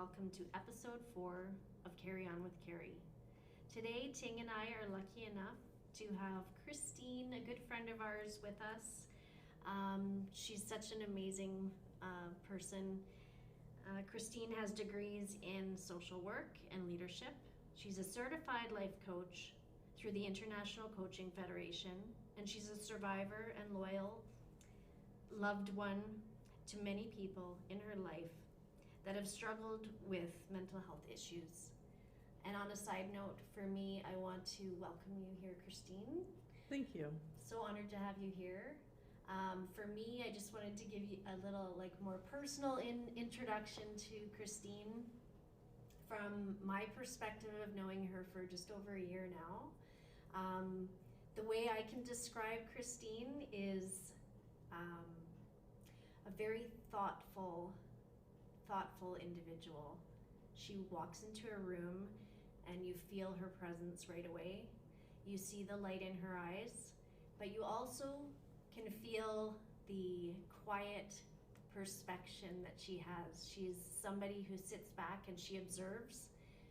welcome to episode 4 of Carrie On With Carrie. Today, Ting and I are lucky enough to have Kristine, a good friend of ours, with us. She's such an amazing person. Kristine has degrees in social work and leadership. She's a certified life coach through the International Coaching Federation, and she's a survivor and loyal loved one to many people in her life that have struggled with mental health issues. And on a side note, for me, I want to welcome you here, Kristine. Thank you. So honored to have you here. For me, I just wanted to give you a little more personal introduction to Kristine from my perspective of knowing her for just over a year now. The way I can describe Kristine is a very thoughtful individual. She walks into a room and you feel her presence right away. You see the light in her eyes, but you also can feel the quiet perspection that she has. She's somebody who sits back and she observes.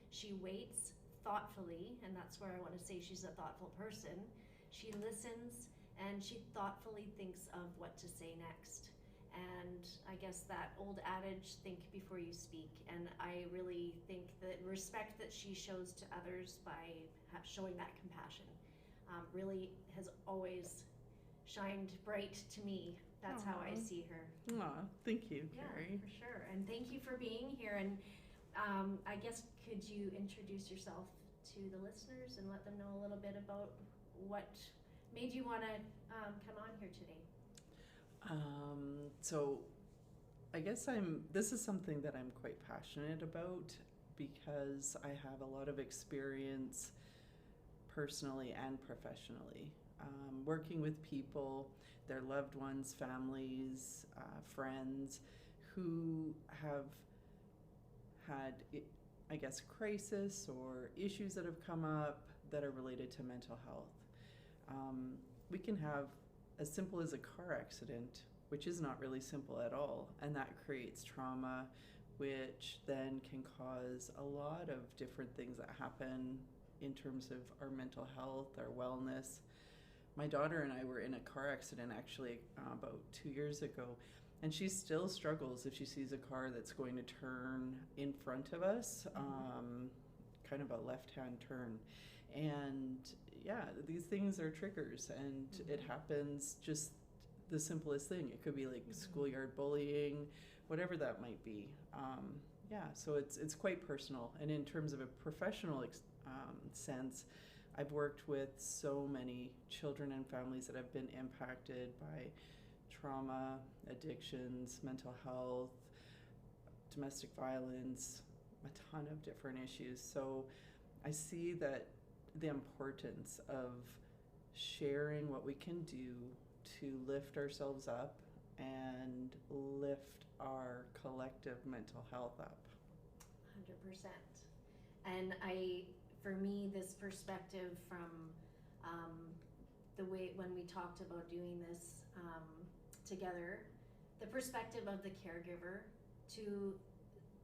She waits thoughtfully, and that's where I want to say she's a thoughtful person. She listens and she thoughtfully thinks of what to say next. And I guess that old adage, think before you speak. And I really think that respect that she shows to others by showing that compassion really has always shined bright to me. That's how I see her. Aw, thank you, Carrie. Yeah, for sure. And thank you for being here. And I guess could you introduce yourself to the listeners and let them know a little bit about what made you want to come on here today? So I guess this is something that I'm quite passionate about because I have a lot of experience personally and professionally, working with people, their loved ones, families, friends who have had, I guess, crisis or issues that have come up that are related to mental health. We can have as simple as a car accident, which is not really simple at all, and that creates trauma, which then can cause a lot of different things that happen in terms of our mental health, our wellness. My daughter and I were in a car accident actually about 2 years ago, and she still struggles if she sees a car that's going to turn in front of us, kind of a left-hand turn. And yeah, these things are triggers, and it happens just the simplest thing. It could be like schoolyard bullying, whatever that might be. So it's quite personal. And in terms of a professional sense, I've worked with so many children and families that have been impacted by trauma, addictions, mental health, domestic violence, a ton of different issues. So I see that the importance of sharing what we can do to lift ourselves up and lift our collective mental health up. 100%. And for me, this perspective from the way when we talked about doing this together, the perspective of the caregiver to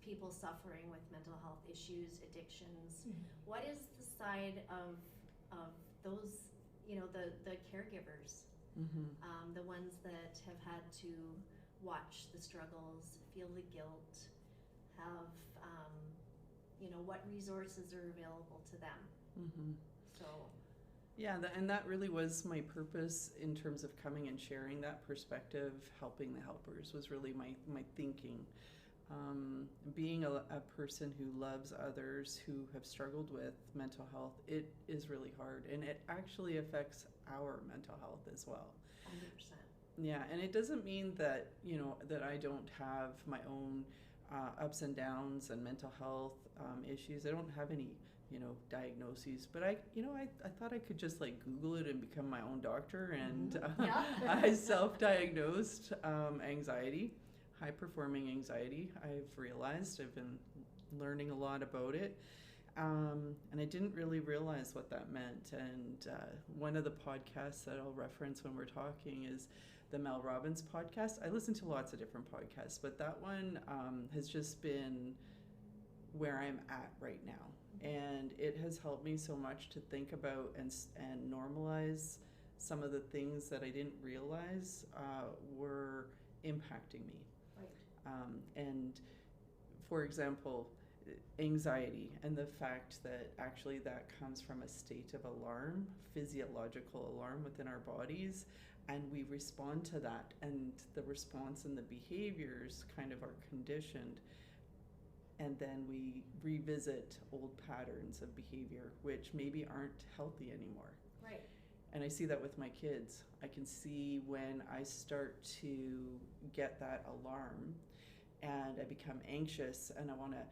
people suffering with mental health issues, addictions. What is the side of those, the caregivers, the ones that have had to watch the struggles, feel the guilt, have, what resources are available to them? So. Yeah, and that really was my purpose in terms of coming and sharing that perspective. Helping the helpers was really my thinking. Being a person who loves others who have struggled with mental health, it is really hard, and it actually affects our mental health as well. 100%. Yeah, and it doesn't mean that that I don't have my own ups and downs and mental health issues. I don't have any diagnoses, but I thought I could just Google it and become my own doctor, and I self-diagnosed anxiety. High-performing anxiety, I've realized. I've been learning a lot about it, and I didn't really realize what that meant. And one of the podcasts that I'll reference when we're talking is the Mel Robbins podcast. I listen to lots of different podcasts, but that one has just been where I'm at right now. And it has helped me so much to think about and normalize some of the things that I didn't realize were impacting me. Right. And for example, anxiety, and the fact that actually that comes from a state of alarm, physiological alarm within our bodies, and we respond to that, and the response and the behaviors kind of are conditioned, and then we revisit old patterns of behavior which maybe aren't healthy anymore. Right. And I see that with my kids. I can see when I start to get that alarm and I become anxious and I want to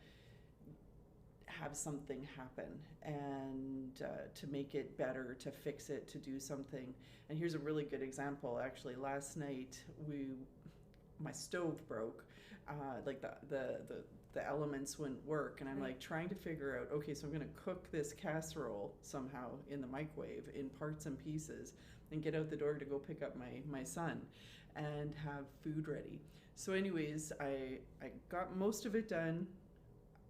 have something happen and to make it better, to fix it, to do something. And here's a really good example. Actually, last night my stove broke. Like the elements wouldn't work, and I'm like trying to figure out, okay, so I'm going to cook this casserole somehow in the microwave in parts and pieces and get out the door to go pick up my son and have food ready. So anyways, I got most of it done.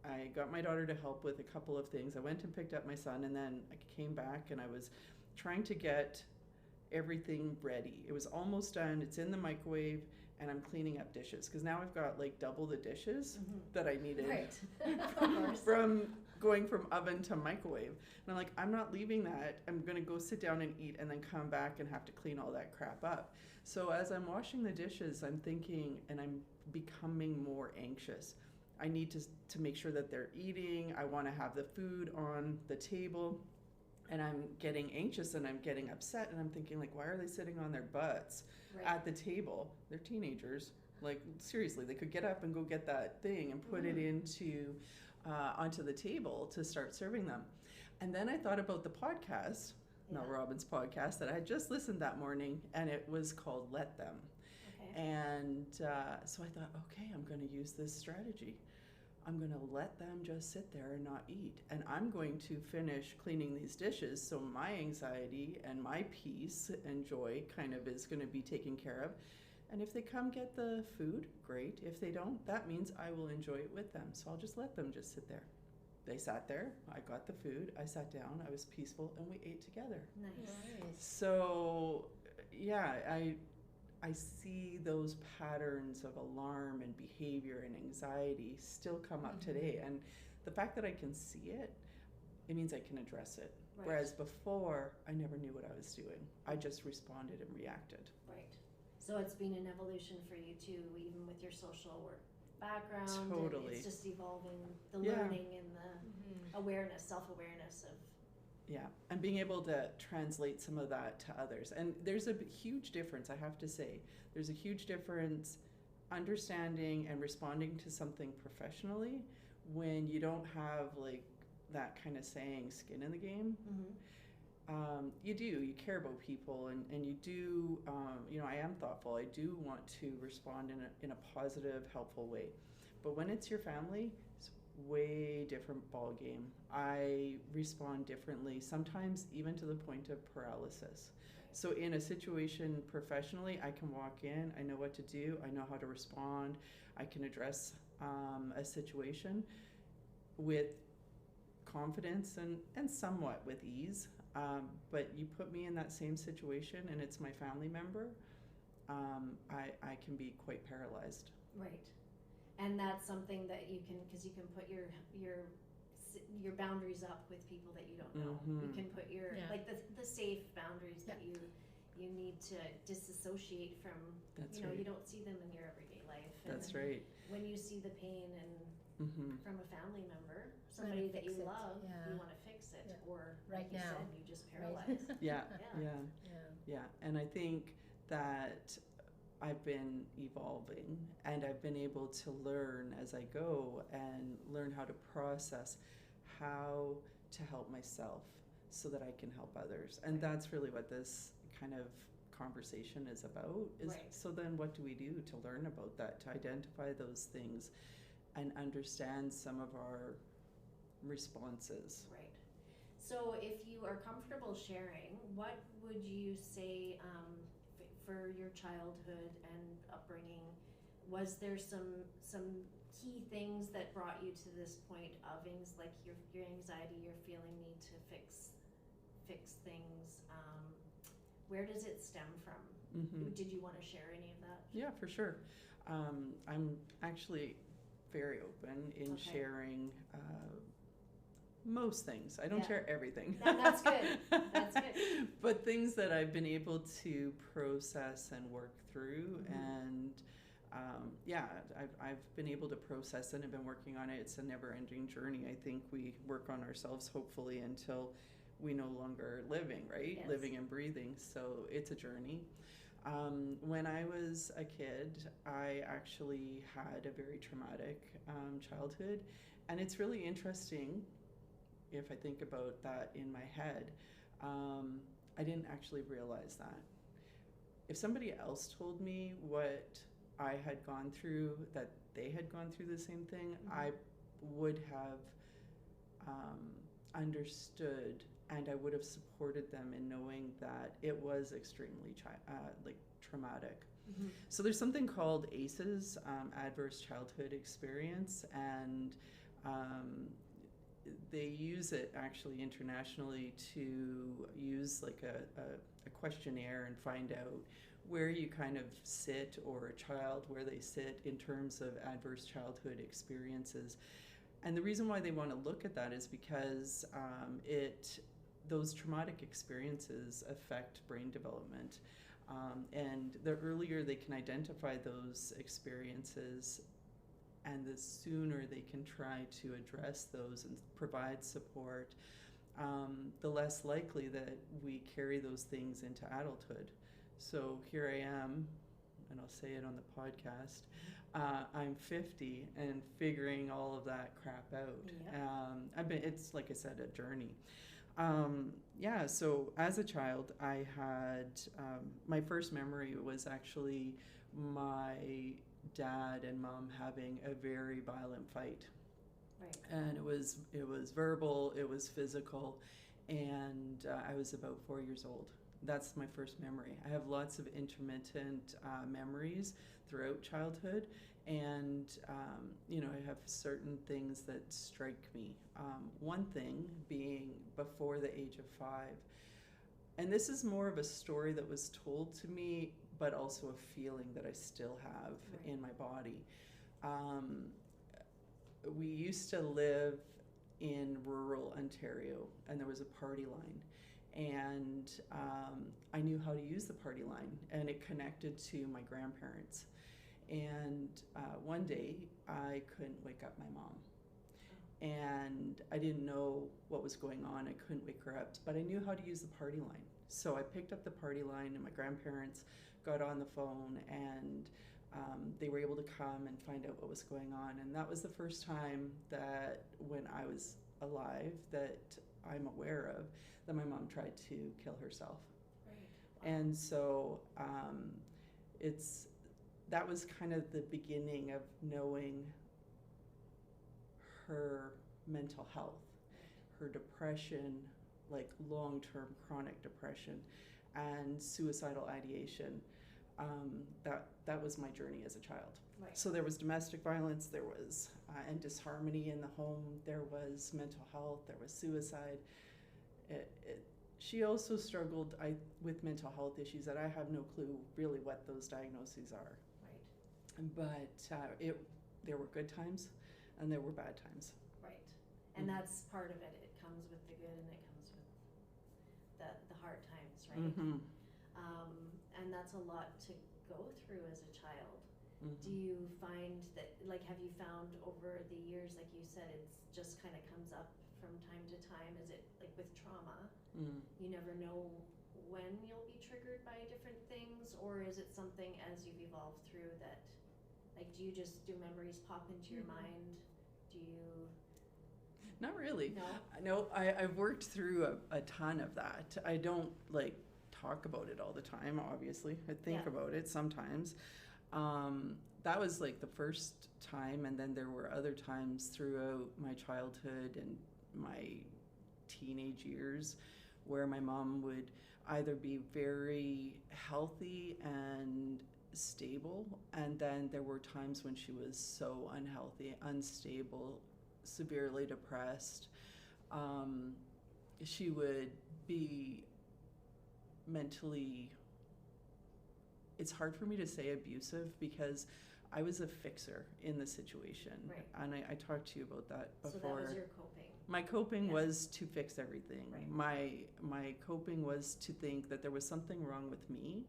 I got my daughter to help with a couple of things. I went and picked up my son, and then I came back and I was trying to get everything ready. It was almost done. It's in the microwave, and I'm cleaning up dishes because now I've got like double the dishes that I needed from going from oven to microwave. And I'm like, I'm not leaving that. I'm going to go sit down and eat and then come back and have to clean all that crap up. So as I'm washing the dishes, I'm thinking, and I'm becoming more anxious. I need to make sure that they're eating. I want to have the food on the table. And I'm getting anxious and I'm getting upset, and I'm thinking, like, why are they sitting on their butts at the table? They're teenagers. Like, seriously, they could get up and go get that thing and put it into onto the table to start serving them. And then I thought about the podcast, Mel Robbins' podcast, that I had just listened that morning, and it was called Let Them. Okay. And so I thought, okay, I'm going to use this strategy. I'm going to let them just sit there and not eat. And I'm going to finish cleaning these dishes, so my anxiety and my peace and joy kind of is going to be taken care of. And if they come get the food, great. If they don't, that means I will enjoy it with them. So I'll just let them just sit there. They sat there, I got the food, I sat down, I was peaceful, and we ate together. Nice. So, yeah, I see those patterns of alarm and behavior and anxiety still come up today. And the fact that I can see it, it means I can address it. Right. Whereas before, I never knew what I was doing. I just responded and reacted. Right. So it's been an evolution for you too, even with your social work background. Totally. It's just evolving the learning and the awareness, self-awareness of. Yeah, and being able to translate some of that to others. And there's a huge difference, I have to say. There's a huge difference understanding and responding to something professionally when you don't have like that kind of saying skin in the game. You care about people, and you do, I am thoughtful. I do want to respond in a positive, helpful way. But when it's your family, it's way different ball game. I respond differently, sometimes even to the point of paralysis. So in a situation professionally, I can walk in, I know what to do, I know how to respond, I can address a situation with confidence and somewhat with ease. But you put me in that same situation and it's my family member, I can be quite paralyzed. Right. And that's something that you can, because you can put your boundaries up with people that you don't know. You can put your like the safe boundaries that you need to disassociate from. That's you right. You don't see them in your everyday life. That's right. When you see the pain and from a family member, somebody that you love, you want to fix it, or right like you now, said, you just paralyze. Yeah. And I think that I've been evolving, and I've been able to learn as I go and learn how to process how to help myself so that I can help others. And that's really what this kind of conversation is about, is so then what do we do to learn about that, to identify those things and understand some of our responses. Right. So if you are comfortable sharing, what would you say for your childhood and upbringing, was there some key things that brought you to this point of like your anxiety, your feeling need to fix things? Where does it stem from? Mm-hmm. Did you want to share any of that? Yeah, for sure. I'm actually very open in Okay. sharing most things. I don't Yeah. share everything. That's good. That's good. But things that I've been able to process and work through, Mhm. and yeah, I've been able to process it and been working on it. It's a never-ending journey. I think we work on ourselves hopefully until we no longer living, right? Yes. Living and breathing. So it's a journey. When I was a kid, I actually had a very traumatic childhood, and it's really interesting if I think about that in my head. I didn't actually realize that. If somebody else told me what I had gone through, that they had gone through the same thing, Mhm. I would have understood, and I would have supported them in knowing that it was extremely traumatic. Mhm. So there's something called ACEs, Adverse Childhood Experience, and they use it actually internationally to use like a questionnaire and find out where you kind of sit, or a child where they sit in terms of adverse childhood experiences. And the reason why they want to look at that is because those traumatic experiences affect brain development. And the earlier they can identify those experiences, and the sooner they can try to address those and provide support, the less likely that we carry those things into adulthood. So here I am, and I'll say it on the podcast, I'm 50 and figuring all of that crap out. Yep. It's like I said, a journey. Yeah, so as a child, I had, my first memory was actually my dad and mom having a very violent fight. Right. And it was verbal, it was physical, and I was about 4 years old. That's my first memory. I have lots of intermittent memories throughout childhood, and I have certain things that strike me. One thing being before the age of 5, and this is more of a story that was told to me, but also a feeling that I still have Right. in my body. We used to live in rural Ontario, and there was a party line, and I knew how to use the party line, and it connected to my grandparents. And one day I couldn't wake up my mom, and I didn't know what was going on. I couldn't wake her up, but I knew how to use the party line. So I picked up the party line, and my grandparents got on the phone, and they were able to come and find out what was going on. And that was the first time that, when I was alive, that I'm aware of, that my mom tried to kill herself. Right. Wow. And so that was kind of the beginning of knowing her mental health, her depression, like long-term chronic depression, and suicidal ideation. That was my journey as a child. Right. So there was domestic violence, there was and disharmony in the home, there was mental health, there was suicide. She also struggled with mental health issues that I have no clue really what those diagnoses are. Right. But there were good times and there were bad times. Right. And that's part of it. It comes with the good and it comes with the hard times, right? Mm-hmm. And that's a lot to go through as a child. Mm-hmm. Do you find that, have you found over the years, like you said, it's just kind of comes up from time to time? Is it like with trauma, you never know when you'll be triggered by different things, or is it something as you've evolved through that, do memories pop into your mind? Do you? Not really. No? No, I've worked through a ton of that. I don't talk about it all the time, obviously. I think about it sometimes. That was the first time, and then there were other times throughout my childhood and my teenage years where my mom would either be very healthy and stable, and then there were times when she was so unhealthy, unstable, severely depressed. She would be mentally, it's hard for me to say abusive because I was a fixer in the situation. Right. And I talked to you about that before. So that was your coping. My coping Yeah. was to fix everything. Right. My coping was to think that there was something wrong with me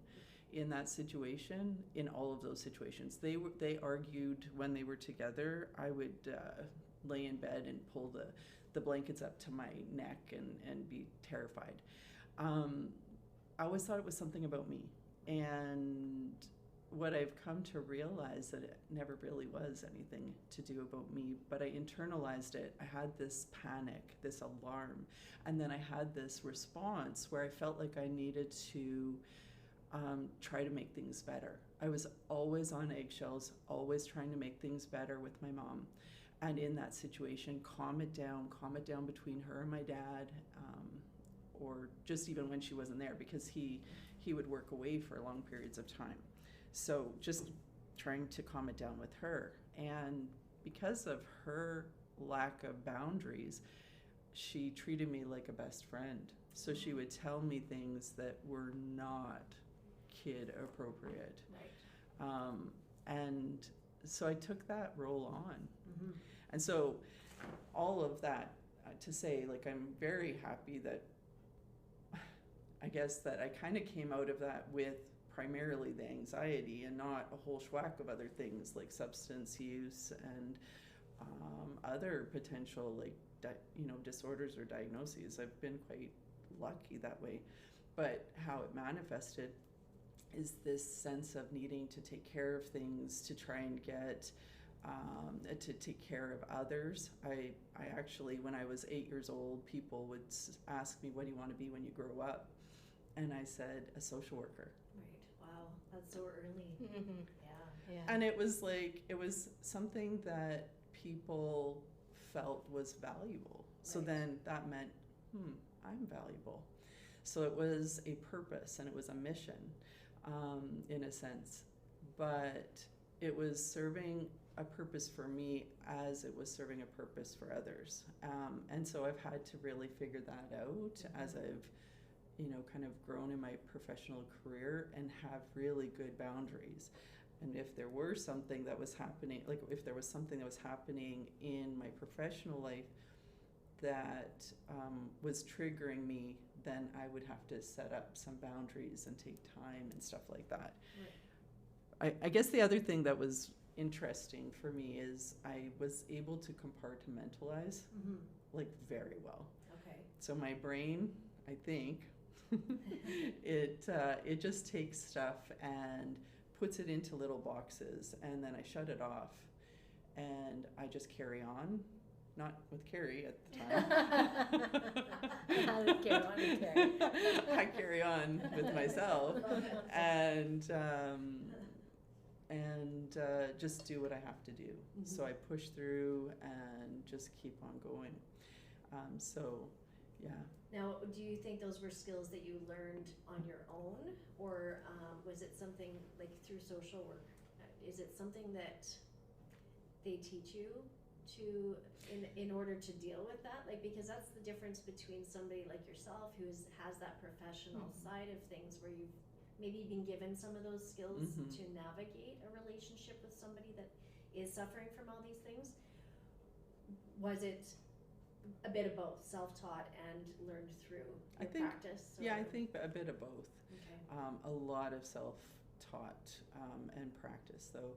in that situation, in all of those situations. They argued when they were together. I would lay in bed and pull the blankets up to my neck and be terrified. I always thought it was something about me. And what I've come to realize that it never really was anything to do about me, but I internalized it. I had this panic, this alarm, and then I had this response where I felt like I needed to try to make things better. I was always on eggshells, always trying to make things better with my mom. And in that situation, calm it down between her and my dad, or just even when she wasn't there, because he would work away for long periods of time. So just trying to calm it down with her. And because of her lack of boundaries, she treated me like a best friend. So she would tell me things that were not kid appropriate. Right. And so I took that role on. Mm-hmm. And so all of that to say, like, I'm very happy that I guess that I kind of came out of that with primarily the anxiety and not a whole schwack of other things like substance use and other potential disorders or diagnoses. I've been quite lucky that way. But how it manifested is this sense of needing to take care of things, to try and get to take care of others. I actually, when I was 8 years old, people would ask me, what do you want to be when you grow up? And I said, a social worker. Right. Wow. That's so early. Mm-hmm. Yeah. And it was like, it was something that people felt was valuable. So Right. then that meant, I'm valuable. So it was a purpose and it was a mission, in a sense. But it was serving a purpose for me as it was serving a purpose for others. And so I've had to really figure that out as I've, kind of grown in my professional career and have really good boundaries. And if there were something that was happening, like if there was something that was happening in my professional life that was triggering me, then I would have to set up some boundaries and take time and stuff like that. Right. I guess the other thing that was interesting for me is I was able to compartmentalize Mm-hmm. like very well. Okay. So my brain, I think, it just takes stuff and puts it into little boxes, and then I shut it off and I just carry on, not with Carrie at the time. Carry on with Carrie. I carry on with myself and just do what I have to do. Mm-hmm. So I push through and just keep on going. Yeah. Now, do you think those were skills that you learned on your own, or was it something like through social work? Is it something that they teach you to in order to deal with that? Like, because that's the difference between somebody like yourself who has that professional side of things, where you've maybe been given some of those skills to navigate a relationship with somebody that is suffering from all these things. Was it a bit of both, self-taught and learned through your practice? Or? Yeah, I think a bit of both. Okay. A lot of self-taught and practice, though.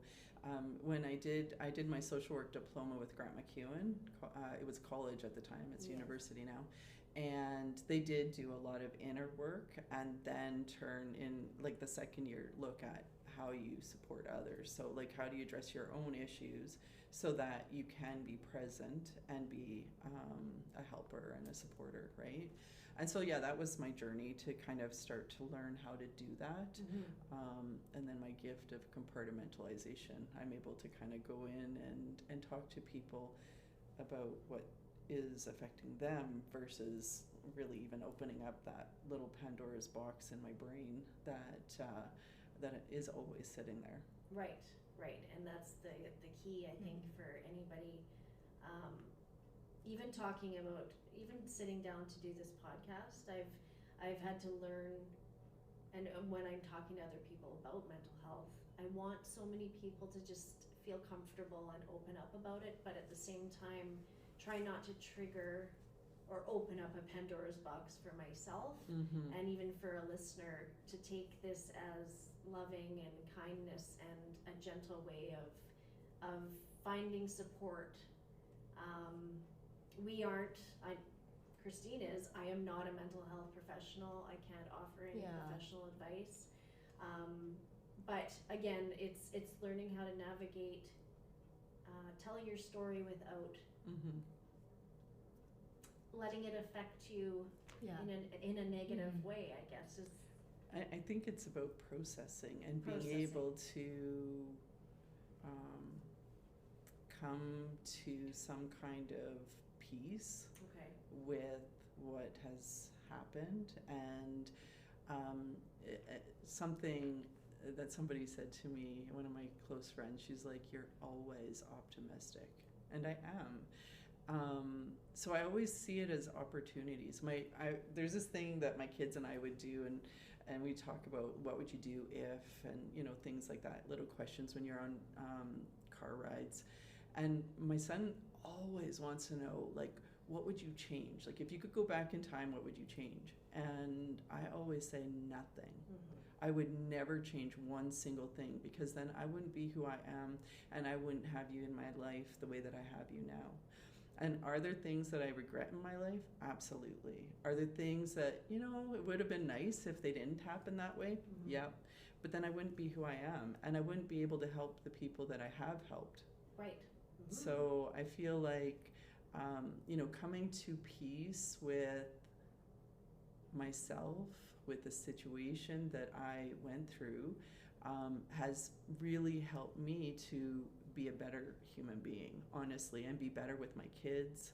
When I did my social work diploma with Grant MacEwan. It was college at the time. It's university now. And they did do a lot of inner work and then turn in, like the second year, look at how you support others. So like, how do you address your own issues so that you can be present and be a helper and a supporter, right? And so, yeah, that was my journey to kind of start to learn how to do that. And then my gift of compartmentalization. I'm able to kind of go in and talk to people about what is affecting them versus really even opening up that little Pandora's box in my brain that that it is always sitting there. Right, right, and that's the key, I think, for anybody. Even talking about, even sitting down to do this podcast, I've had to learn, and when I'm talking to other people about mental health, I want so many people to just feel comfortable and open up about it, but at the same time, try not to trigger or open up a Pandora's box for myself, and even for a listener to take this as loving and kindness and a gentle way of finding support. We aren't, Kristine is, I am not a mental health professional. I can't offer any professional advice. But again, it's learning how to navigate telling your story without letting it affect you in a negative way, I guess. I think it's about processing and being able to come to some kind of peace with what has happened. And something that somebody said to me, one of my close friends, she's like, "You're always optimistic." And I am. So I always see it as opportunities. There's this thing that my kids and I would do, and we talk about what would you do if, and things like that, little questions when you're on car rides. And my son always wants to know, like, what would you change? Like, if you could go back in time, what would you change? And I always say nothing. I would never change one single thing, because then I wouldn't be who I am, and I wouldn't have you in my life the way that I have you now. And are there things that I regret in my life? Absolutely. Are there things that, it would have been nice if they didn't happen that way? Yep. But then I wouldn't be who I am, and I wouldn't be able to help the people that I have helped. Right. So I feel like, coming to peace with myself, with the situation that I went through, has really helped me to be a better human being, honestly, and be better with my kids.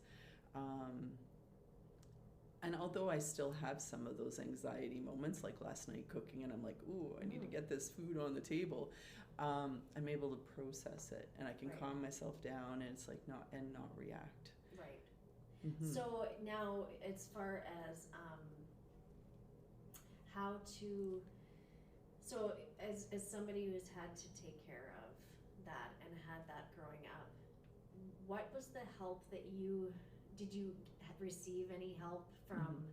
And although I still have some of those anxiety moments, like last night cooking, and I'm like, ooh, I need to get this food on the table, I'm able to process it, and I can calm myself down, and it's like not react. Right. So now, as far as how to, so as somebody who's had to take care of that and had that growing up, what was the help that did you receive any help from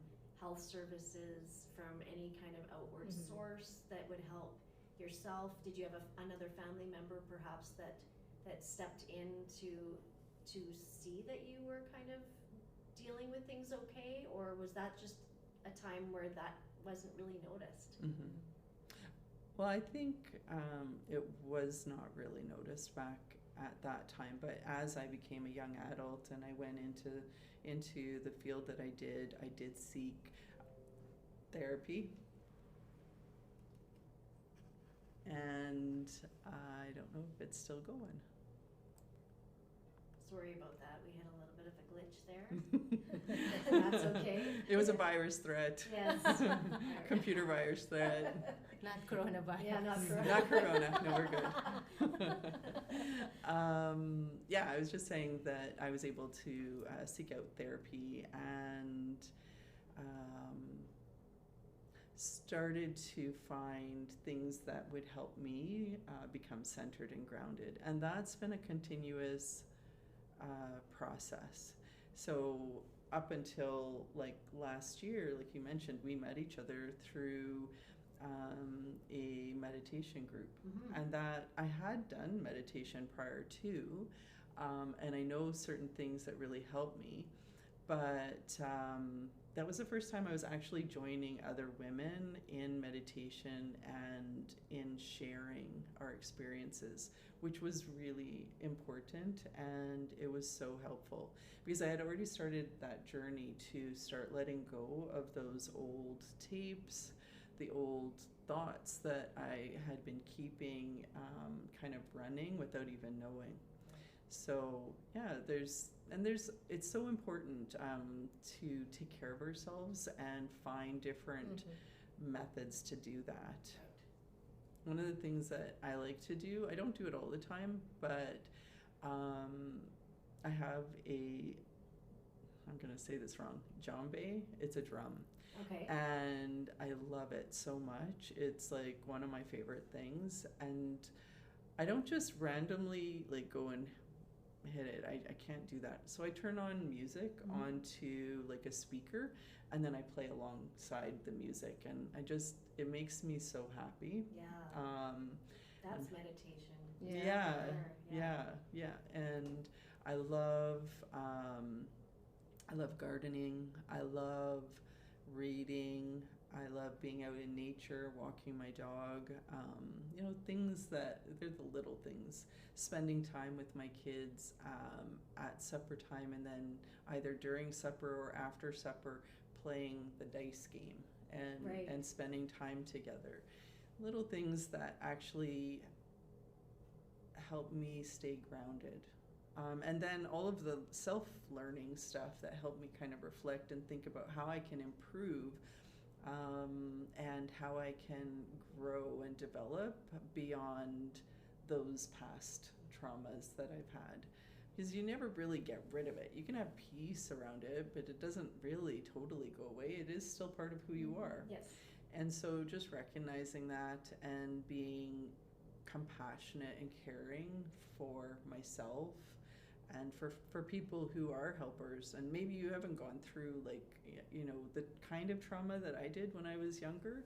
health services, from any kind of outward source that would help yourself? Did you have another family member perhaps that stepped in to see that you were kind of dealing with things okay, or was that just a time where that wasn't really noticed? Well, I think it was not really noticed back at that time, but as I became a young adult and I went into the field that I did seek therapy, and I don't know if it's still going. Sorry about that. We had a little bit of a glitch there. That's okay. It was a virus threat. Yes. Computer virus threat. Not coronavirus. Yeah, not corona. Not corona. No, we're good. I was just saying that I was able to seek out therapy and started to find things that would help me become centered and grounded. And that's been a continuous process. So up until like last year, like you mentioned, we met each other through a meditation group, and that I had done meditation prior to, and I know certain things that really helped me, but that was the first time I was actually joining other women in meditation and in sharing our experiences, which was really important, and it was so helpful because I had already started that journey to start letting go of those old tapes, the old thoughts that I had been keeping kind of running without even knowing. So yeah, it's so important to take care of ourselves and find different methods to do that. one of the things that I like to do, I don't do it all the time, but I have I'm going to say this wrong, djembe. It's a drum. Okay. And I love it so much. It's like one of my favorite things. And I don't just randomly like go and hit it. I can't do that. So I turn on music onto like a speaker, and then I play alongside the music, and it makes me so happy. Yeah. That's meditation. Yeah. And I love gardening. I love reading. I love being out in nature, walking my dog. Things that they're the little things. Spending time with my kids at supper time, and then either during supper or after supper, playing the dice game and spending time together. Little things that actually help me stay grounded. And then all of the self-learning stuff that help me kind of reflect and think about how I can improve and how I can grow and develop beyond those past traumas that I've had. Because you never really get rid of it. You can have peace around it, but it doesn't really totally go away. It is still part of who you are. Yes. And so just recognizing that and being compassionate and caring for myself and for people who are helpers. And maybe you haven't gone through the kind of trauma that I did when I was younger.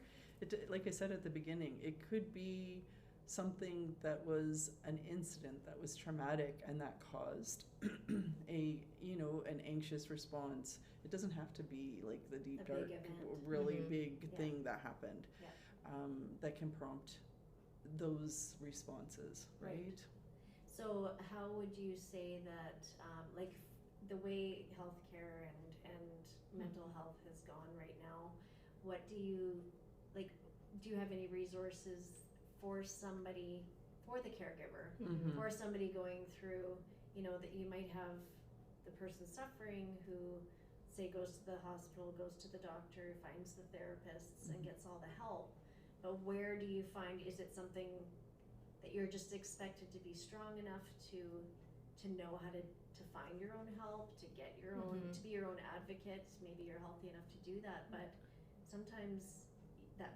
Like I said at the beginning, it could be something that was an incident that was traumatic and that caused an anxious response. It doesn't have to be like the deep, dark, really big thing that happened that can prompt those responses, right? So how would you say that, the way healthcare and mental health has gone right now, what do you have any resources for somebody, for the caregiver, for somebody going through, that you might have the person suffering who, say, goes to the hospital, goes to the doctor, finds the therapists, and gets all the help. But where do you find, is it something that you're just expected to be strong enough to know how to find your own help, to get your own, to be your own advocate? Maybe you're healthy enough to do that, but sometimes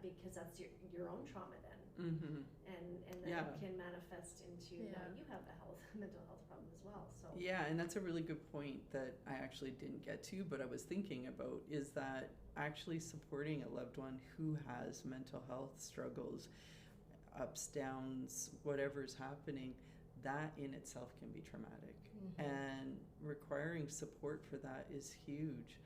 because that's your own trauma then, and that can manifest into you have a mental health problem as well. So and that's a really good point that I actually didn't get to, but I was thinking about, is that actually supporting a loved one who has mental health struggles, ups, downs, whatever's happening, that in itself can be traumatic, and requiring support for that is huge.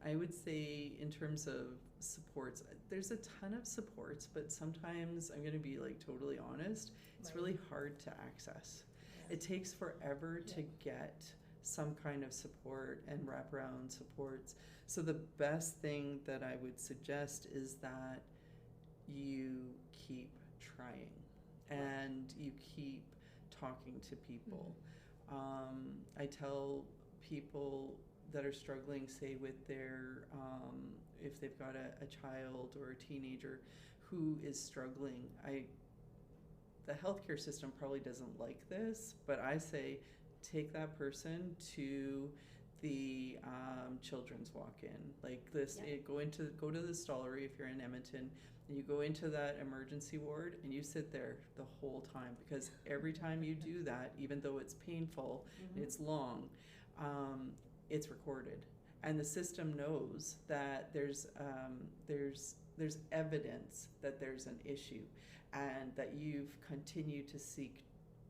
I would say in terms of supports, there's a ton of supports, but sometimes I'm going to be totally honest, it's really hard to access. It takes forever to get some kind of support and wraparound supports. So the best thing that I would suggest is that you keep trying and you keep talking to people. I tell people that are struggling, say with their, if they've got a child or a teenager who is struggling, the healthcare system probably doesn't like this, but I say take that person to the children's walk-in, like this. Go to the Stollery if you're in Edmonton, and you go into that emergency ward and you sit there the whole time, because every time you do that, even though it's painful, it's long, it's recorded, and the system knows that there's evidence that there's an issue, and that you've continued to seek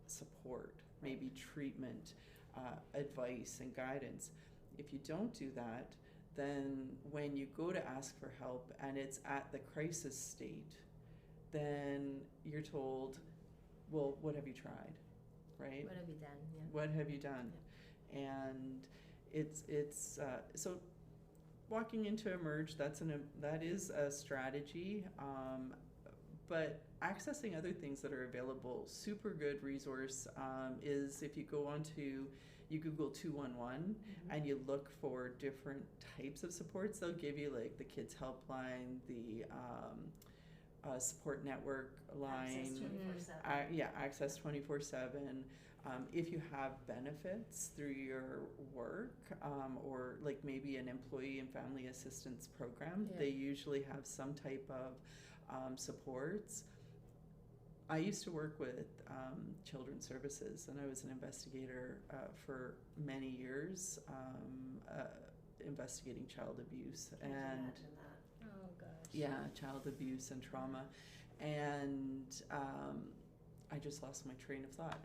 support, maybe treatment, advice and guidance. If you don't do that, then when you go to ask for help and it's at the crisis state, then you're told, well, what have you tried, right? What have you done? Yeah. What have you done? Yeah. And it's so walking into Emerge, that is a strategy, but accessing other things that are available. Super good resource is if you go onto, you Google 211 and you look for different types of supports. They'll give you like the kids helpline, the support network line. Access 24/7. Access 24/7. If you have benefits through your work, or like maybe an employee and family assistance program, Yeah. they usually have some type of supports. I used to work with Children's Services, and I was an investigator for many years, investigating child abuse Can't and imagine that. Oh gosh. yeah, child abuse and trauma. And I just lost my train of thought.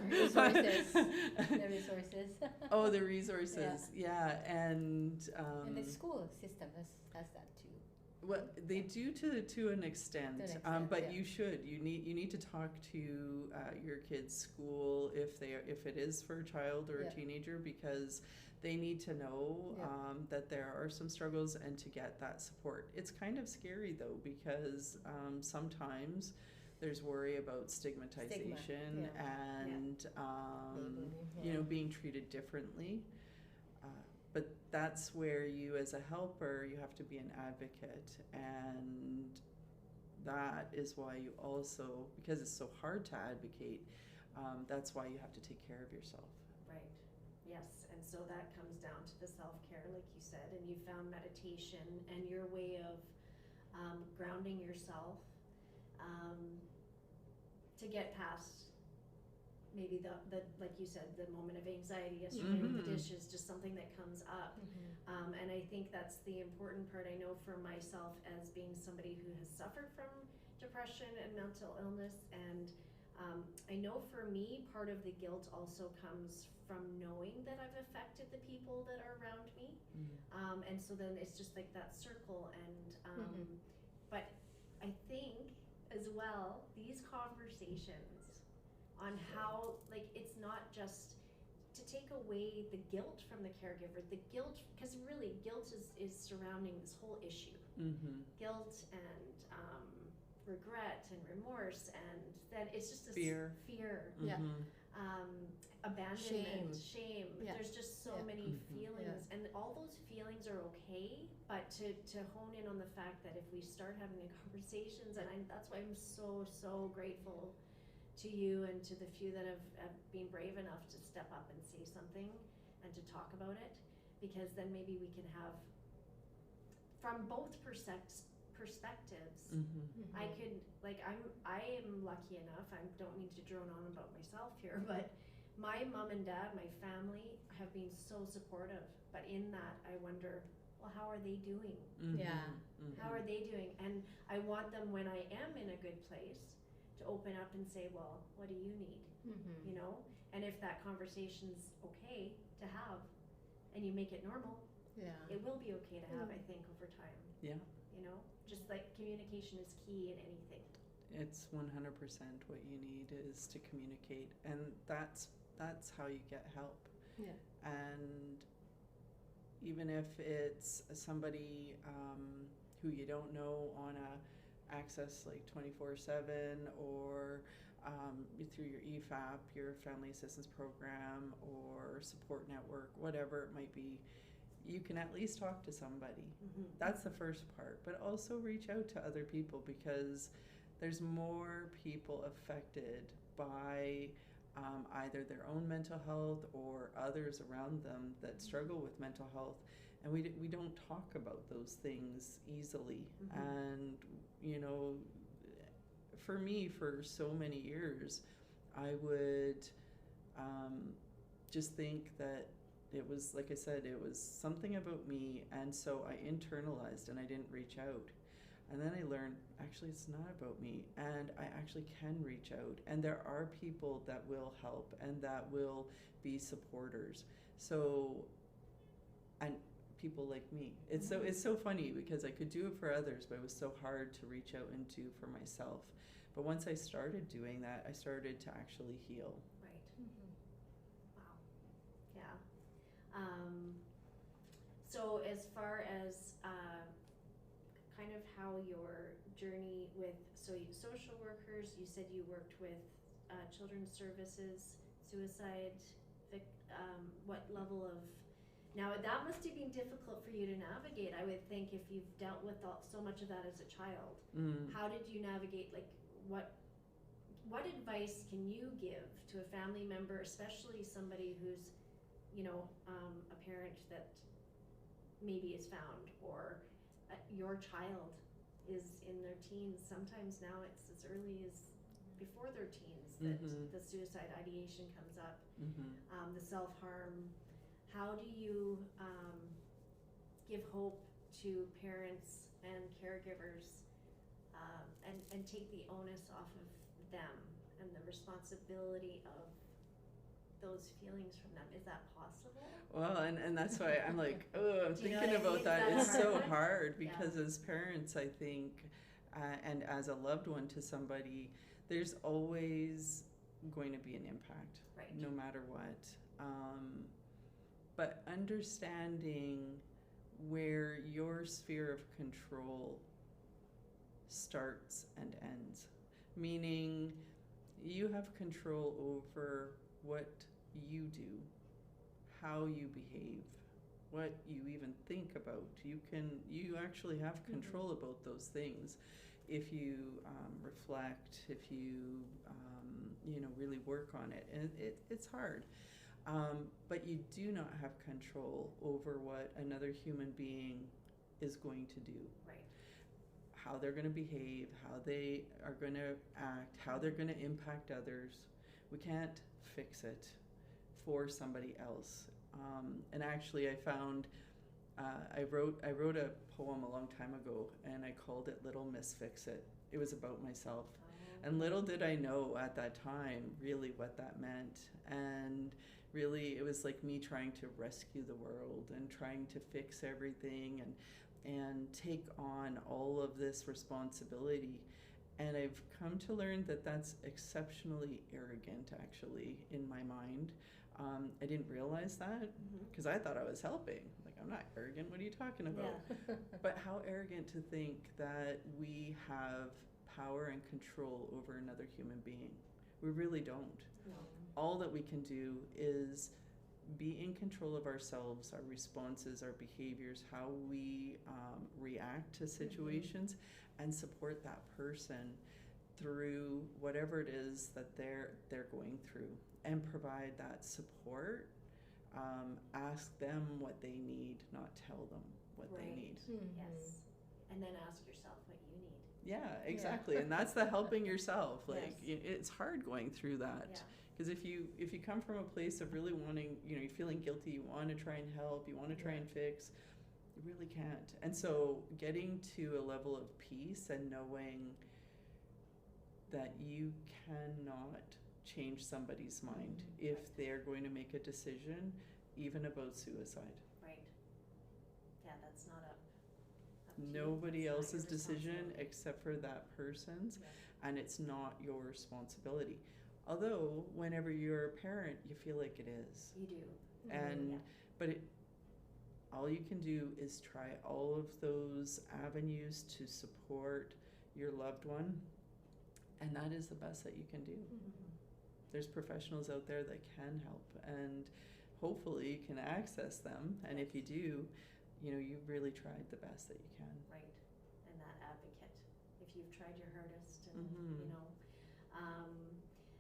Resources. The resources. Oh, the resources, yeah. And the school system has that too. well, they do to an extent, To an extent, but yeah. you need to talk to your kid's school if it is for a child or Yeah. a teenager, because they need to know Yeah. that there are some struggles and to get that support. It's kind of scary though, because sometimes there's worry about stigmatization and Labeling, you know, being treated differently. But that's where you, as a helper, you have to be an advocate, and that is why you also, because it's so hard to advocate, that's why you have to take care of yourself. Right. Yes. And so that comes down to the self-care, like you said, and you found meditation and your way of grounding yourself to get past maybe the like you said, the moment of anxiety yesterday with the dishes, just something that comes up. And I think that's the important part. I know for myself, as being somebody who has suffered from depression and mental illness, and I know for me, part of the guilt also comes from knowing that I've affected the people that are around me. And so then it's just like that circle. And but I think as well, these conversations on how, like, it's not just to take away the guilt from the caregiver, the guilt, because really guilt is surrounding this whole issue. Guilt and regret and remorse, and then it's just this fear. Yeah. Abandonment, shame. Yeah. There's just so Yeah. many feelings, and all those feelings are okay, but to hone in on the fact that if we start having the conversations, and that's why I'm so grateful to you and to the few that have been brave enough to step up and say something and to talk about it, because then maybe we can have from both perspectives. I could, like, I am lucky enough, I don't mean to drone on about myself here, but my mom and dad, my family have been so supportive, but in that I wonder, well, how are they doing? How are they doing? And I want them, when I am in a good place, to open up and say, well, what do you need? You know? And if that conversation's okay to have, and you make it normal, it will be okay to have, I think, over time. Yeah. You know? Just like communication is key in anything. It's 100% what you need is to communicate, and that's how you get help. Yeah. And even if it's somebody who you don't know on a access like 24/7, or through your EFAP, your family assistance program, or support network, whatever it might be, you can at least talk to somebody. That's the first part, but also reach out to other people, because there's more people affected by either their own mental health or others around them that struggle with mental health, and we don't talk about those things easily. And you know, for me, for so many years, I would just think that it was, like I said, it was something about me, and so I internalized and I didn't reach out. And then I learned, actually, it's not about me, and I actually can reach out, and there are people that will help and that will be supporters. So, and people like me. It's so funny, because I could do it for others, but it was so hard to reach out and do for myself. But once I started doing that, I started to actually heal. Right. Wow. Yeah. So as far as kind of how your journey with social workers, you said you worked with children's services, suicide, what level of Now, that must have been difficult for you to navigate, I would think, if you've dealt with so much of that as a child. How did you navigate, like, what advice can you give to a family member, especially somebody who's, you know, a parent that maybe is found, or your child is in their teens? Sometimes now it's as early as before their teens that the suicide ideation comes up, the self-harm. How do you give hope to parents and caregivers, and take the onus off of them and the responsibility of those feelings from them? Is that possible? Well, and that's why I'm like, oh, I'm Do you know thinking what I mean? about that. Is It's that a so hard one? hard Yeah. because as parents, I think, and as a loved one to somebody, there's always going to be an impact, Right. no matter what. But understanding where your sphere of control starts and ends, meaning you have control over what you do, how you behave, what you even think about. You actually have control about those things if you reflect, if you really work on it. And it's hard. But you do not have control over what another human being is going to do. Right. How they're going to behave, how they are going to act, how they're going to impact others. We can't fix it for somebody else. And actually, I found I wrote a poem a long time ago, and I called it "Little Miss Fix It." It was about myself, and little did I know at that time really what that meant. And really, it was like me trying to rescue the world and trying to fix everything and take on all of this responsibility. And I've come to learn that that's exceptionally arrogant, actually, in my mind. I didn't realize that because I thought I was helping. Like, I'm not arrogant. What are you talking about? Yeah. But how arrogant to think that we have power and control over another human being. We really don't. No. All that we can do is be in control of ourselves, our responses, our behaviors, how we react to situations, and support that person through whatever it is that they're going through, and provide that support. Ask them what they need, not tell them what they need. Yes. And then ask yourself what you need. Yeah, exactly. And that's the helping yourself. Like, Yes. it's hard going through that. Yeah. Because if you come from a place of really wanting, you're feeling guilty, you want to try and help, you want to try and fix, you really can't. And so getting to a level of peace and knowing that you cannot change somebody's mind if they're going to make a decision, even about suicide. Right. Yeah, that's not up to you. Nobody It's not else's your decision responsibility. except for that person's, Yeah. and it's not your responsibility. Although, whenever you're a parent, you feel like it is. You do. And Yeah. but all you can do is try all of those avenues to support your loved one, and that is the best that you can do. There's professionals out there that can help, and hopefully you can access them. And if you do, you've really tried the best that you can. Right. And that advocate, if you've tried your hardest, and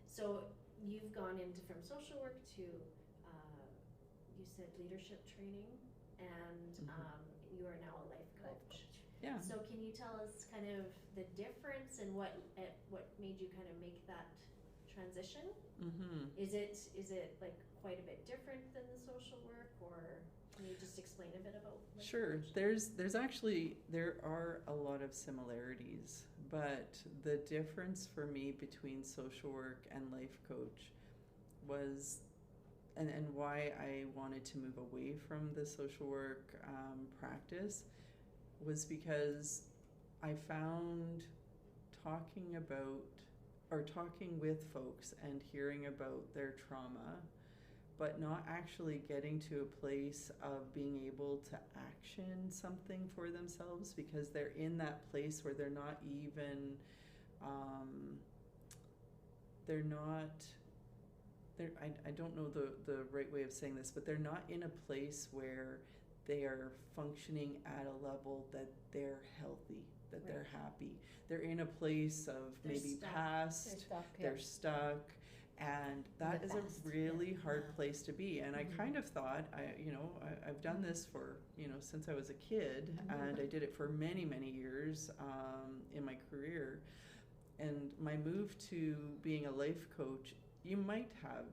so you've gone into from social work to you said leadership training, and you are now a life coach. Yeah. So can you tell us kind of the difference and what made you kind of make that transition? Is it like quite a bit different than the social work, or can you just explain a bit about life Sure. coaching? There are a lot of similarities, but the difference for me between social work and life coach was, and why I wanted to move away from the social work practice, was because I found talking with folks and hearing about their trauma, but not actually getting to a place of being able to action something for themselves, because they're in that place where they're not even, I don't know the right way of saying this, but they're not in a place where they are functioning at a level that they're healthy, that they're happy. They're in a place of They're maybe stuck. past, they're stuck, and that is a really hard place to be. And I kind of thought, I've done this for, since I was a kid, and I did it for many, many years in my career. And my move to being a life coach, you might have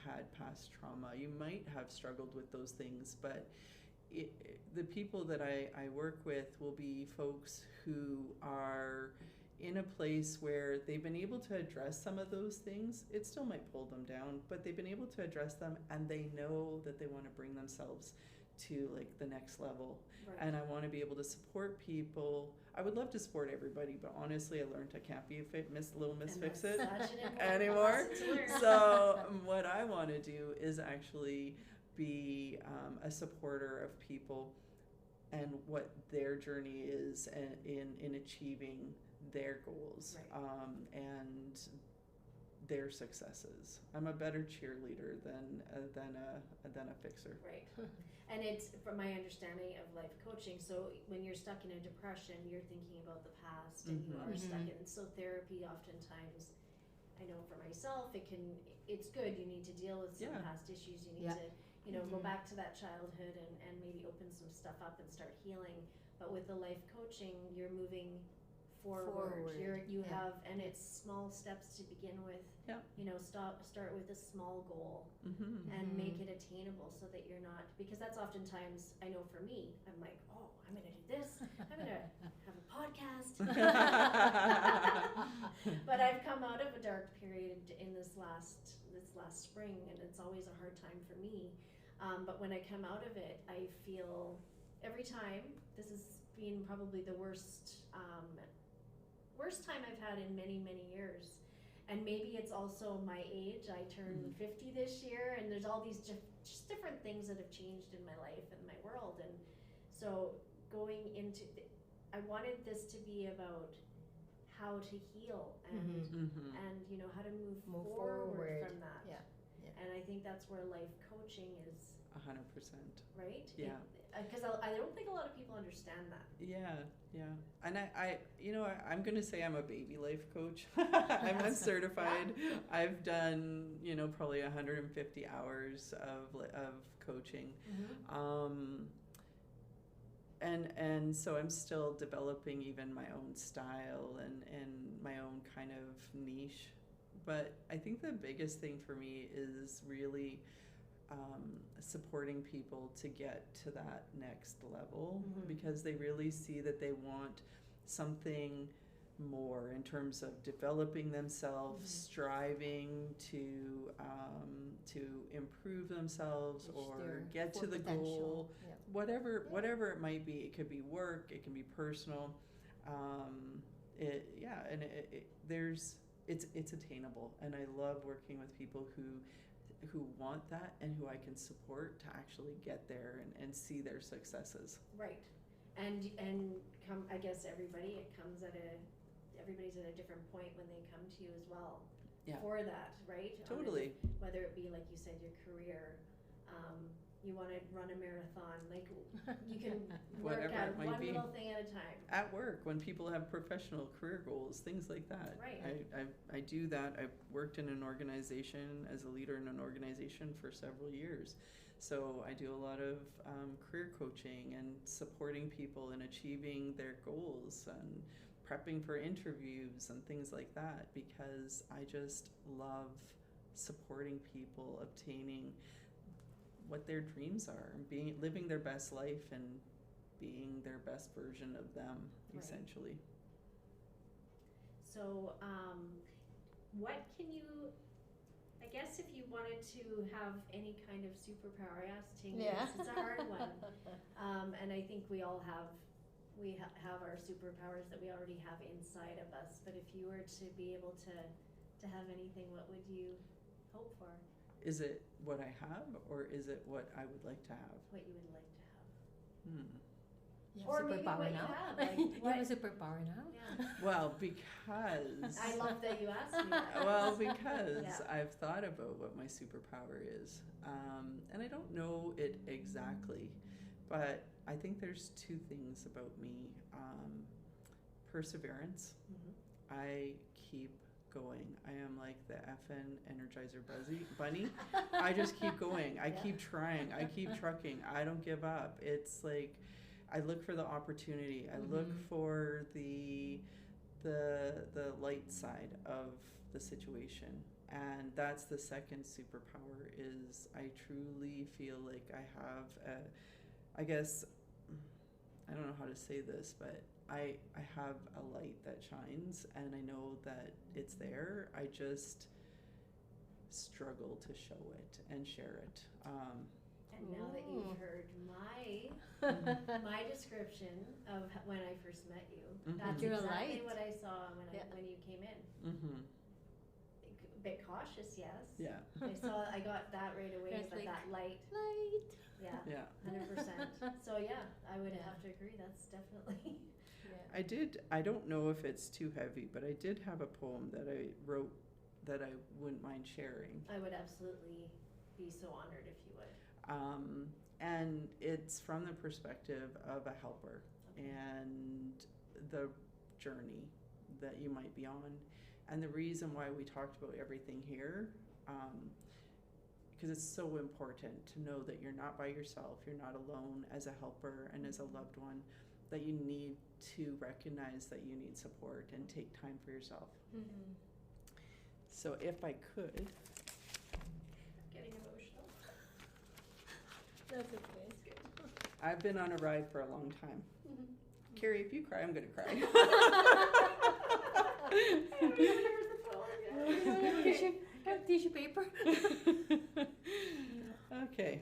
had past trauma, you might have struggled with those things, but the people that I work with will be folks who are in a place where they've been able to address some of those things. It still might pull them down, but they've been able to address them, and they know that they want to bring themselves to like the next level. Right. And I want to be able to support people. I would love to support everybody, but honestly, I learned I can't be a little Miss Fix It anymore. So what I want to do is actually be a supporter of people and what their journey is in achieving their goals, and their successes. I'm a better cheerleader than a fixer. Right. And it's from my understanding of life coaching. So when you're stuck in a depression, you're thinking about the past, and you are stuck in. So therapy, oftentimes, I know for myself, it's good. You need to deal with some past issues. You need to, go back to that childhood and maybe open some stuff up and start healing. But with the life coaching, you're moving forward. You have, and it's small steps to begin with. Start with a small goal and make it attainable, so that you're not, because that's oftentimes, I know for me, I'm like, oh, I'm gonna do this, I'm gonna have a podcast. But I've come out of a dark period in this last spring, and it's always a hard time for me. But when I come out of it, I feel every time, this has been probably the worst time I've had in many, many years. And maybe it's also my age. I turned 50 this year, and there's all these just different things that have changed in my life and my world. And so going into, I wanted this to be about how to heal and how to move forward from that. And I think that's where life coaching is 100%. Right? Yeah. Because I don't think a lot of people understand that. Yeah. And I'm going to say I'm a baby life coach. I'm uncertified. I've done, probably 150 hours of coaching. And so I'm still developing even my own style and my own kind of niche. But I think the biggest thing for me is really supporting people to get to that next level, because they really see that they want something more in terms of developing themselves, striving to improve themselves or get to the goal, whatever it might be. It could be work, it can be personal, it's attainable, and I love working with people who want that and who I can support to actually get there and see their successes. Right. And I guess everybody's at a different point when they come to you as well. For that, right? Totally. Whether it be, like you said, your career, you want to run a marathon, like you can work at one little thing at a time. At work, when people have professional career goals, things like that. Right. I do that. I've worked in an organization as a leader in an organization for several years. So I do a lot of career coaching and supporting people in achieving their goals and prepping for interviews and things like that, because I just love supporting people obtaining what their dreams are, and living their best life and being their best version of them, essentially. So, what can you, I guess if you wanted to have any kind of superpower, I asked Ting, it's a hard one. And I think we all have our superpowers that we already have inside of us, but if you were to be able to have anything, what would you hope for? Is it what I have, or is it what I would like to have? What you would like to have. You Or have maybe superpower what you now. have, like, You have a what- superpower now. Yeah. Well, because I love that you asked me that. well, because Yeah. I've thought about what my superpower is, and I don't know it exactly, but I think there's two things about me. Perseverance. Mhm. I keep going. I am like the effing Energizer bunny. I just keep going. I Yeah. keep trying. I keep trucking. I don't give up. It's like I look for the opportunity. I look Mhm. for the light side of the situation. And that's the second superpower is I truly feel like I have I guess I don't know how to say this, but I have a light that shines and I know that it's there. I just struggle to show it and share it. And now that Ooh. you've heard my description of when I first met you, Mhm. that's You're a exactly light. what I saw when Yeah. when you came in. Mm-hmm. A bit cautious, yes. Yeah. I got that right away, It's but like- that light, Light. yeah, Yeah. 100%. So yeah, I would Yeah. have to agree. That's definitely. Yeah. I don't know if it's too heavy, but I did have a poem that I wrote that I wouldn't mind sharing. I would absolutely be so honored if you would. And it's from the perspective of a helper Okay. and the journey that you might be on. And the reason why we talked about everything here, because it's so important to know that you're not by yourself, you're not alone as a helper and as a loved one, that you need to recognize that you need support and take time for yourself. Mm-hmm. So if I could, Getting emotional. That's okay. I've been on a ride for a long time. Carrie, if you cry, I'm gonna cry. Tissue, tissue paper. Okay.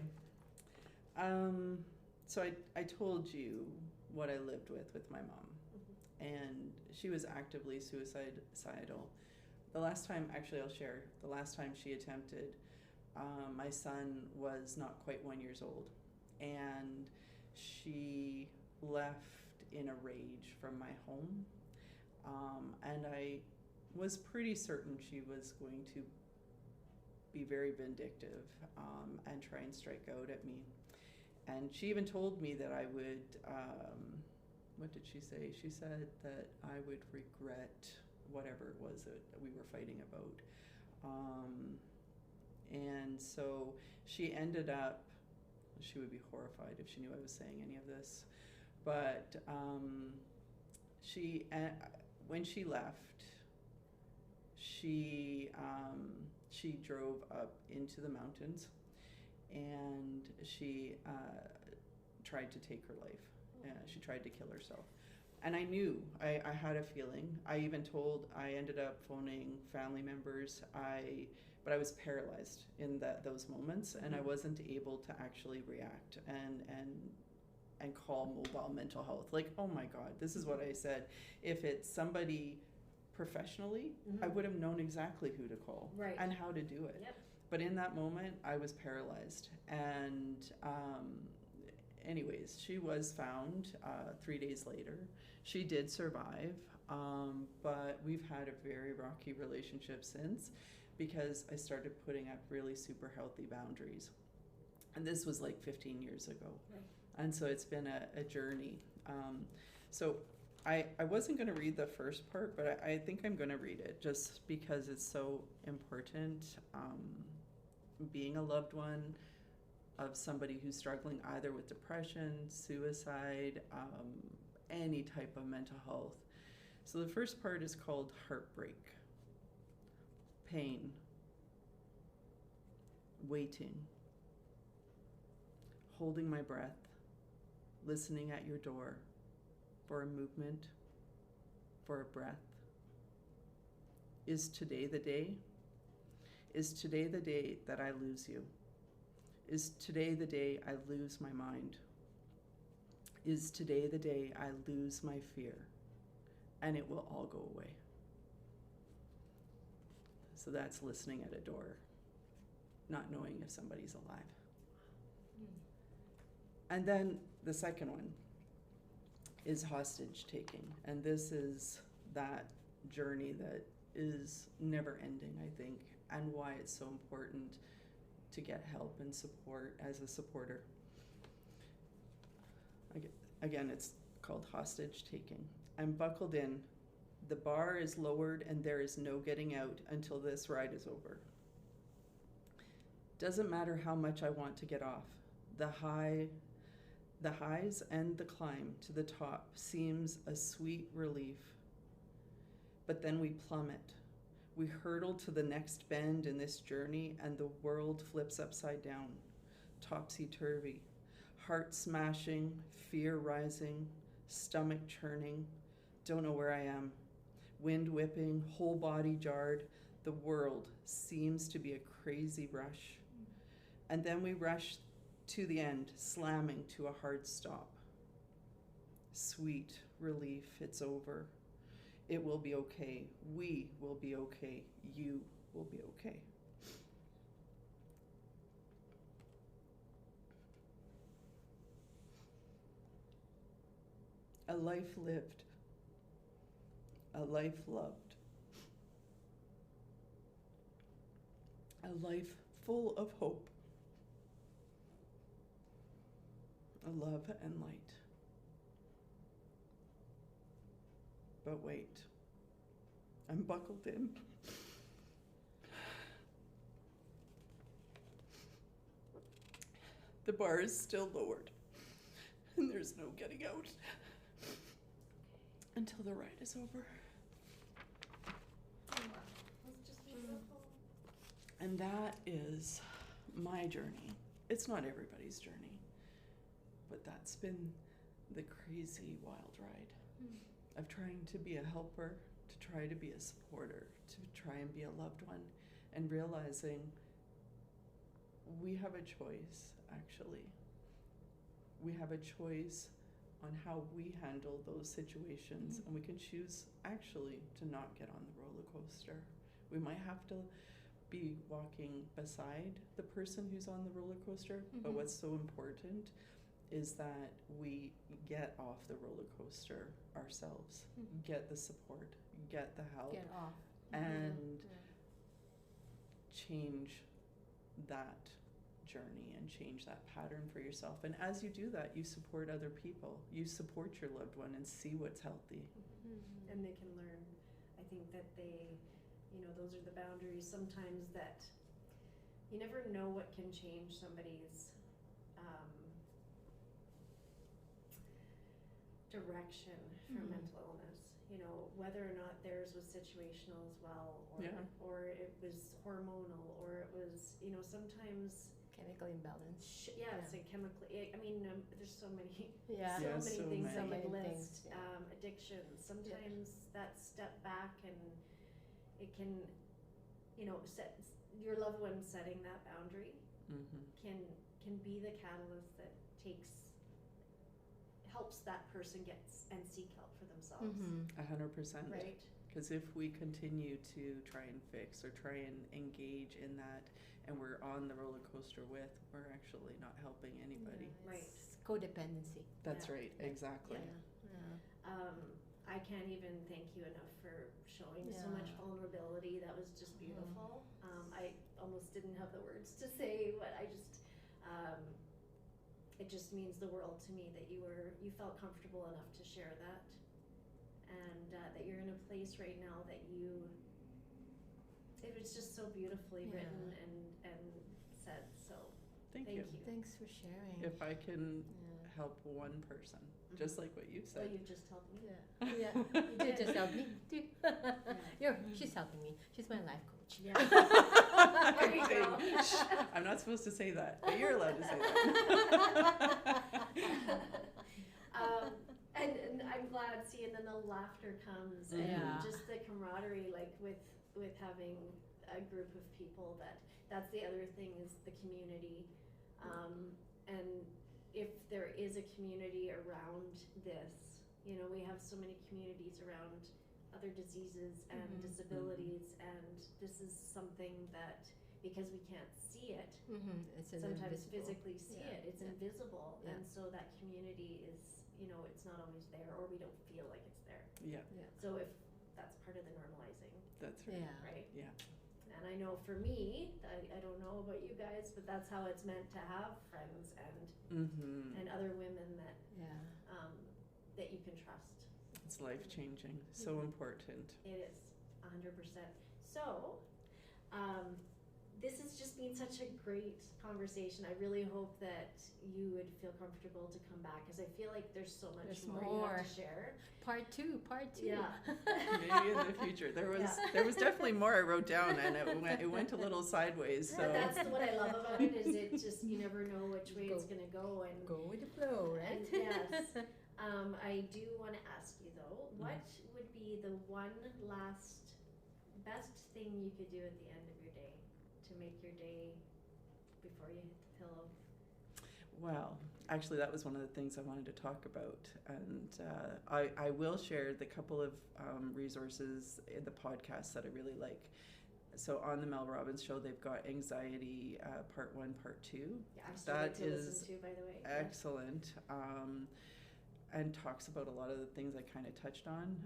So I told you what I lived with my mom, and she was actively suicidal. The last time, actually, I'll share. The last time she attempted, my son was not quite 1 year old, and she left in a rage from my home, and I was pretty certain she was going to be very vindictive and try and strike out at me. And she even told me that I would, what did she say? She said that I would regret whatever it was that we were fighting about. And so she ended up, she would be horrified if she knew I was saying any of this, but when she left, she drove up into the mountains and she tried to take her life. She tried to kill herself. And I knew, I had a feeling. I ended up phoning family members, but I was paralyzed in those moments, and I wasn't able to actually react and call mobile mental health. Like, oh my God, this is what I said. If it's somebody professionally, I would have known exactly who to call Right. and how to do it. Yep. But in that moment, I was paralyzed. And anyways, she was found 3 days later. She did survive, but we've had a very rocky relationship since, because I started putting up really super healthy boundaries. And this was like 15 years ago. Right. And so it's been a journey. So I wasn't going to read the first part, but I think I'm going to read it just because it's so important. Being a loved one of somebody who's struggling either with depression, suicide, any type of mental health. So the first part is called heartbreak, pain, waiting, holding my breath, listening at your door for a movement, for a breath. Is today the day? Is today the day that I lose you? Is today the day I lose my mind? Is today the day I lose my fear? And it will all go away. So that's listening at a door, not knowing if somebody's alive. And then the second one, is hostage taking. And this is that journey that is never ending, I think, and why it's so important to get help and support as a supporter. Again, it's called hostage taking. I'm buckled in. The bar is lowered and there is no getting out until this ride is over. Doesn't matter how much I want to get off. The highs and the climb to the top seems a sweet relief. But then we plummet. We hurtle to the next bend in this journey and the world flips upside down, topsy-turvy, heart smashing, fear rising, stomach churning, don't know where I am, wind whipping, whole body jarred. The world seems to be a crazy rush. And then we rush to the end, slamming to a hard stop. Sweet relief, it's over. It will be okay. We will be okay. You will be okay. A life lived. A life loved. A life full of hope. A love and light. But wait, I'm buckled in. The bar is still lowered, and there's no getting out until the ride is over. Oh, wow. That's just beautiful. And that is my journey. It's not everybody's journey, but that's been the crazy wild ride. Of trying to be a helper, to try to be a supporter, to try and be a loved one, and realizing we have a choice, actually. We have a choice on how we handle those situations, and we can choose, actually, to not get on the roller coaster. We might have to be walking beside the person who's on the roller coaster, but what's so important is that we get off the roller coaster ourselves, get the support, get the help, Get off. and change that journey and change that pattern for yourself. And as you do that, you support other people, you support your loved one and see what's healthy. And they can learn. I think that they, those are the boundaries sometimes that you never know what can change somebody's direction for mental illness. Whether or not theirs was situational as well, or it was hormonal, or it was, sometimes Chemical imbalance. it's a chemical. There's so many, Yeah. so Yeah, many so things many. I could Things, list. yeah. Addictions. Sometimes that step back and it can, set your loved one setting that boundary can be the catalyst that helps that person get and seek help for themselves. 100%. Right. Because if we continue to try and fix or try and engage in that, and we're on the roller coaster we're actually not helping anybody. Right. It's codependency. That's Yeah. right, exactly. I can't even thank you enough for showing so much vulnerability. That was just beautiful. I almost didn't have the words to say, but I just, it just means the world to me that you felt comfortable enough to share that, and that you're in a place right now that it was just so beautifully written and said. So Thank thank you. you. Thanks for sharing. If I can help one person, just like what you Well, said. you've just helped me. Yeah. You did just help me too. She's helping me. She's my life coach. Yeah. There you go. Shh, I'm not supposed to say that, but you're allowed to say that. And I'm glad. See, and then the laughter comes, and just the camaraderie, like with having a group of people. That's the other thing, is the community, and if there is a community around this, we have so many communities around other diseases and disabilities, and this is something that, because we can't see it, It's sometimes invisible. physically see it, it's invisible, Yeah. and so that community is you know, it's not always there, or we don't feel like it's there. Yeah, So if that's part of the normalizing, that's right. Yeah. right? Yeah. And I know for me, I don't know about you guys, but that's how it's meant to have friends and other women that Yeah. that you can trust. It's life-changing, so important. It is 100%. So, this has just been such a great conversation. I really hope that you would feel comfortable to come back, because I feel like there's so much There's more you more. have to share. Part two. Yeah. Maybe in the future. There was definitely more I wrote down, and it went a little sideways. So But that's what I love about it, is it just, you never know which way it's gonna go, and Go with the flow, right? And yes. I do want to ask you though, what would be the one last best thing you could do at the end of your day to make your day before you hit the pillow? Well, actually, that was one of the things I wanted to talk about, and I will share the couple of resources in the podcast that I really like. So on the Mel Robbins show, they've got anxiety part 1, part 2. Yeah, I started That to is listen to, by the way. excellent, and talks about a lot of the things I kind of touched on.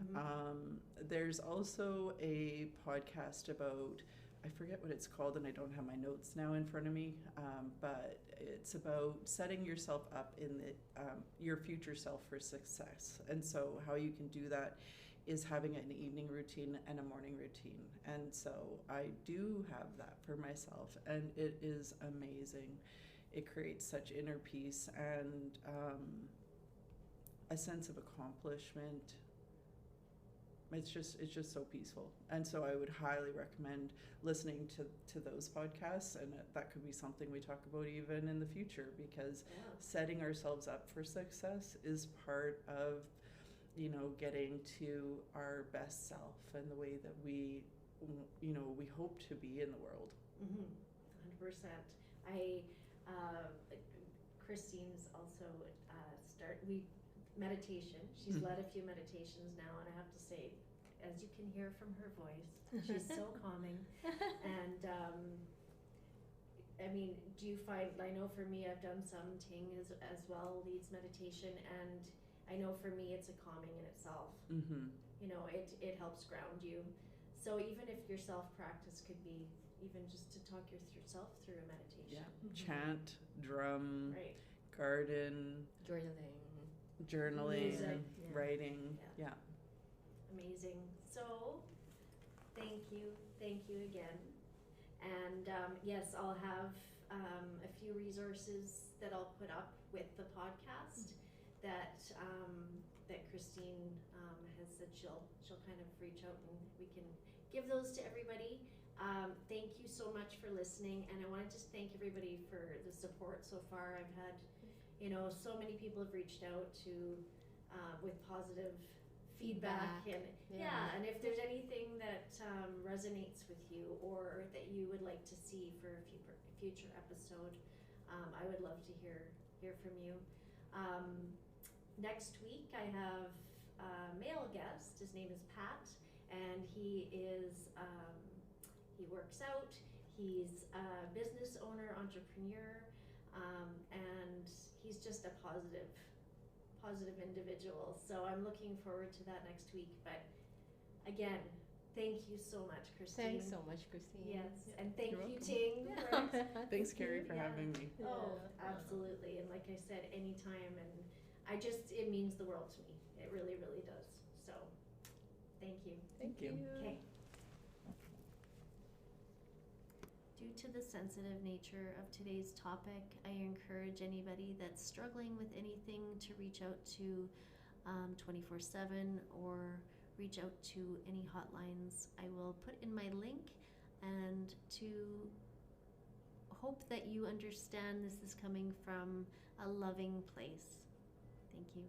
There's also a podcast about, I forget what it's called, and I don't have my notes now in front of me, but it's about setting yourself up in your future self for success. And so how you can do that is having an evening routine and a morning routine. And so I do have that for myself, and it is amazing. It creates such inner peace and a sense of accomplishment. It's just so peaceful, and so I would highly recommend listening to those podcasts, and that could be something we talk about even in the future, because setting ourselves up for success is part of, you know, getting to our best self and the way that we, you know, we hope to be in the world. 100%. Christine's also meditation. She's led a few meditations now, and I have to say, as you can hear from her voice, she's so calming. And I mean, do you find, I know for me, I've done some Ting as well, leads meditation, and I know for me it's a calming in itself. You know, it helps ground you. So even if your self-practice could be even just to talk yourself through a meditation. Chant, drum, right. Garden, journaling, Music. writing. Amazing. So thank you again. And yes, I'll have a few resources that I'll put up with the podcast that Kristine has said she'll kind of reach out, and we can give those to everybody. Thank you so much for listening, and I want to just thank everybody for the support so far. I've had, you know, so many people have reached out to with positive feedback, and and if there's anything that resonates with you or that you would like to see for a future episode, I would love to hear from you. Next week I have a male guest. His name is Pat, and he works out. He's a business owner, entrepreneur, and he's just a positive individual. So I'm looking forward to that next week. But again, thank you so much, Kristine. Thanks so much, Kristine. Yes, and thank You're you, welcome. Ting. Thanks, Carrie, for having me. Oh, absolutely. And like I said, anytime. And it means the world to me. It really, really does. So thank you. Thank you. Okay. Due to the sensitive nature of today's topic, I encourage anybody that's struggling with anything to reach out to 24/7 or reach out to any hotlines. I will put in my link, and to hope that you understand this is coming from a loving place. Thank you.